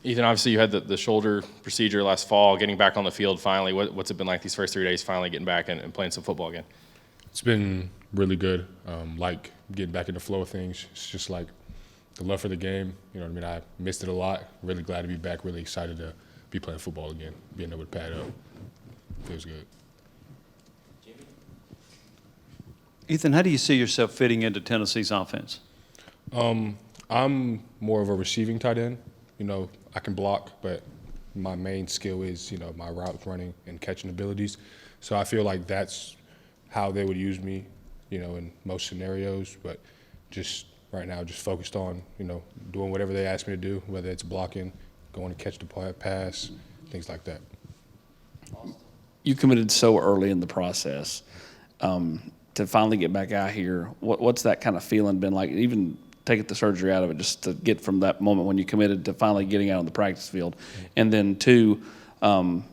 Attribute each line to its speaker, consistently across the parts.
Speaker 1: Ethan, obviously you had the shoulder procedure last fall, getting back on the field finally. What's it been like these first 3 days, finally getting back and playing some football again?
Speaker 2: It's been really good. Like getting back in the flow of things. It's just like the love for the game. You know what I mean? I missed it a lot. Really glad to be back. Really excited to be playing football again. Being able to pad up feels good.
Speaker 3: Ethan, how do you see yourself fitting into Tennessee's offense?
Speaker 2: I'm more of a receiving tight end. You know, I can block, but my main skill is, you know, my route running and catching abilities. So I feel like that's how they would use me, you know, in most scenarios. But just right now, just focused on, you know, doing whatever they ask me to do, whether it's blocking, going to catch the pass, things like that.
Speaker 4: You committed so early in the process. To finally get back out here, what's that kind of feeling been like? Even taking the surgery out of it, just to get from that moment when you committed to finally getting out on the practice field. And then two, do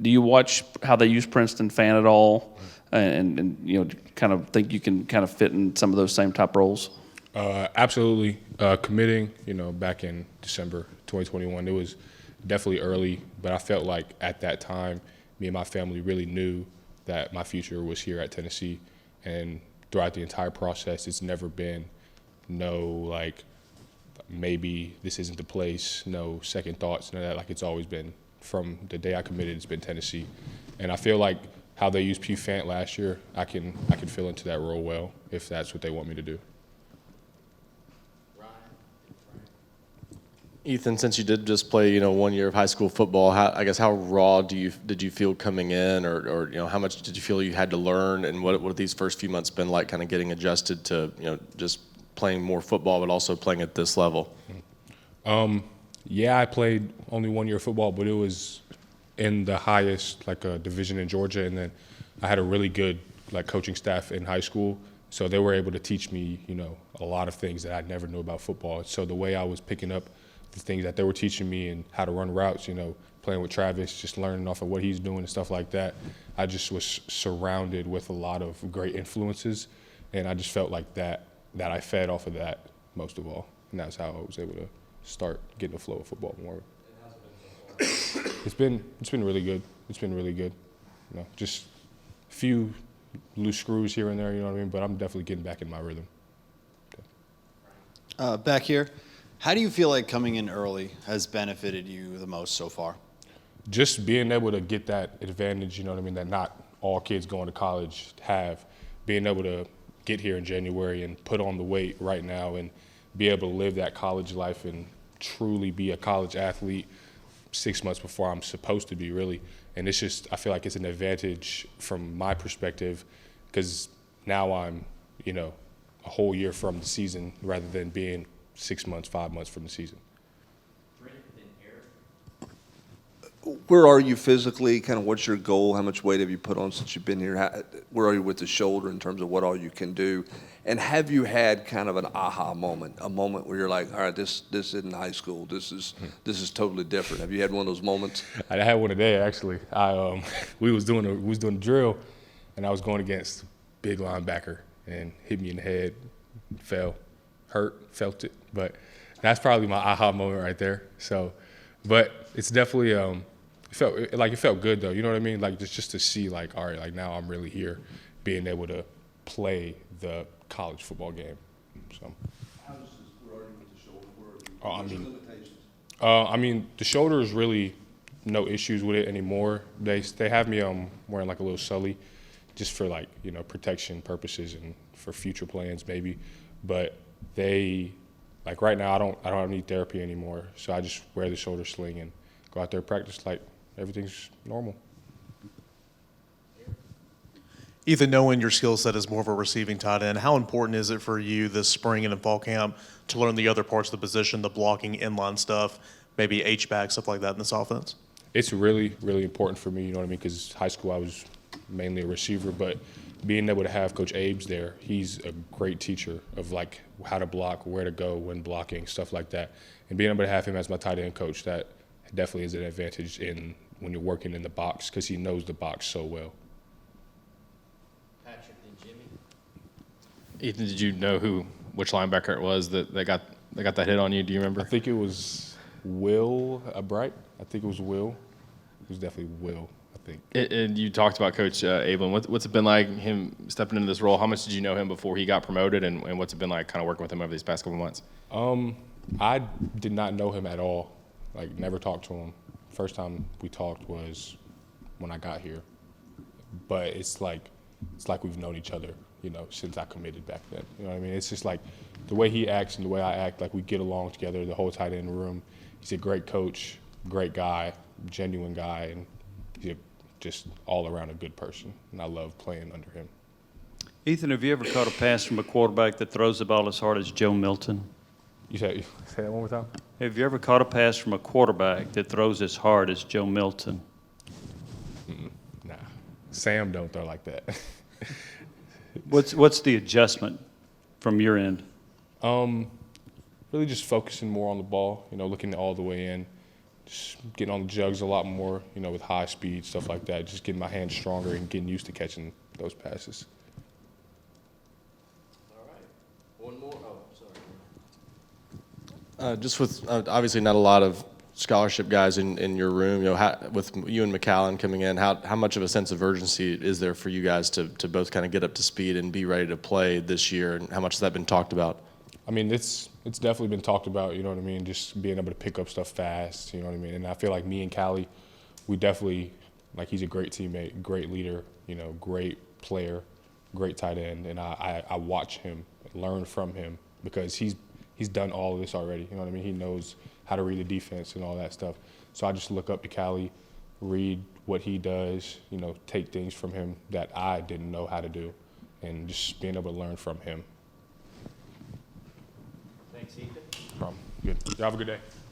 Speaker 4: you watch how they use Princeton Fan at all, and you know, kind of think you can kind of fit in some of those same type roles?
Speaker 2: Absolutely. Committing, you know, back in December 2021, it was definitely early, but I felt like at that time, me and my family really knew that my future was here at Tennessee. And throughout the entire process, it's never been no, like, maybe this isn't the place, no second thoughts, none of that. Like, it's always been, from the day I committed, it's been Tennessee. And I feel like how they used Pugh Fant last year, I can fill into that role well if that's what they want me to do.
Speaker 1: Ethan, since you did just play, 1 year of high school football, how raw did you feel coming in, or how much did you feel you had to learn, and what have these first few months been like, kind of getting adjusted to just playing more football, but also playing at this level?
Speaker 2: Yeah, I played only 1 year of football, but it was in the highest division in Georgia, and then I had a really good coaching staff in high school, so they were able to teach me a lot of things that I never knew about football. So the way I was picking up the things that they were teaching me and how to run routes, playing with Travis, just learning off of what he's doing and stuff like that. I just was surrounded with a lot of great influences, and I just felt like that I fed off of that most of all, and that's how I was able to start getting the flow of football more. It's been really good. It's been really good. Just a few loose screws here and there, you know what I mean? But I'm definitely getting back in my rhythm.
Speaker 5: Back here, how do you feel like coming in early has benefited you the most so far?
Speaker 2: Just being able to get that advantage, you know what I mean, that not all kids going to college have. Being able to get here in January and put on the weight right now and be able to live that college life and truly be a college athlete 6 months before I'm supposed to be, really. And it's just, I feel like it's an advantage from my perspective because now I'm, a whole year from the season rather than being 6 months, 5 months from the season.
Speaker 6: Where are you physically? Kind of what's your goal? How much weight have you put on since you've been here? Where are you with the shoulder in terms of what all you can do? And have you had kind of an aha moment, a moment where you're like, all right, this isn't high school. This is totally different. Have you had one of those moments?
Speaker 2: I had one today, actually. We was doing a drill, and I was going against a big linebacker and hit me in the head, felt it. But that's probably my aha moment right there. So, but it's definitely it felt good though. You know what I mean? Like just to see all right, now I'm really here, being able to play the college football game. So.
Speaker 6: Where are you with the shoulder?
Speaker 2: Limitations? The shoulder is really no issues with it anymore. They have me wearing a little sully, just for protection purposes and for future plans maybe. But they right now I don't need therapy anymore. So I just wear the shoulder sling and go out there and practice like everything's normal.
Speaker 7: Ethan, knowing your skill set is more of a receiving tight end, how important is it for you this spring and in fall camp to learn the other parts of the position, the blocking, inline stuff, maybe H-back, stuff like that in this offense?
Speaker 2: It's really, really important for me, you know what I mean, because high school I was mainly a receiver, but being able to have Coach Abe's there, he's a great teacher of how to block, where to go when blocking, stuff like that. And being able to have him as my tight end coach, that definitely is an advantage when you're working in the box because he knows the box so well.
Speaker 1: Patrick and Jimmy. Ethan, did you know which linebacker it was that got that hit on you? Do you remember?
Speaker 2: I think it was Will Bright. I think it was Will. It was definitely Will, I think.
Speaker 8: And you talked about Coach Abelin. What's it been like him stepping into this role? How much did you know him before he got promoted, and what's it been like kind of working with him over these past couple months?
Speaker 2: I did not know him at all. Like, never talked to him. First time we talked was when I got here. But it's like we've known each other, you know, since I committed back then. You know what I mean? It's just like the way he acts and the way I act, like we get along together, the whole tight end room. He's a great coach, great guy, genuine guy, and he's just all around a good person. And I love playing under him.
Speaker 3: Ethan, have you ever caught a pass from a quarterback that throws the ball as hard as Joe Milton?
Speaker 2: Say that one more time?
Speaker 3: Have you ever caught a pass from a quarterback that throws as hard as Joe Milton?
Speaker 2: Nah. Sam don't throw like that.
Speaker 3: What's the adjustment from your end?
Speaker 2: Really just focusing more on the ball, you know, looking all the way in, just getting on the jugs a lot more, you know, with high speed, stuff like that, just getting my hands stronger and getting used to catching those passes.
Speaker 1: All right. One more. Oh, sorry. Just with obviously not a lot of scholarship guys in your room, you know, with you and McAllen coming in, how much of a sense of urgency is there for you guys to both kind of get up to speed and be ready to play this year, and how much has that been talked about?
Speaker 2: I mean, it's definitely been talked about, you know what I mean, just being able to pick up stuff fast, you know what I mean, and I feel like me and Callie, we definitely, like, he's a great teammate, great leader, you know, great player, great tight end, and I watch him, learn from him, because he's done all of this already, you know what I mean, he knows how to read the defense and all that stuff, so I just look up to Callie, read what he does, you know, take things from him that I didn't know how to do, and just being able to learn from him.
Speaker 3: Thanks, Ethan.
Speaker 2: No problem. Good. Y'all have a good day.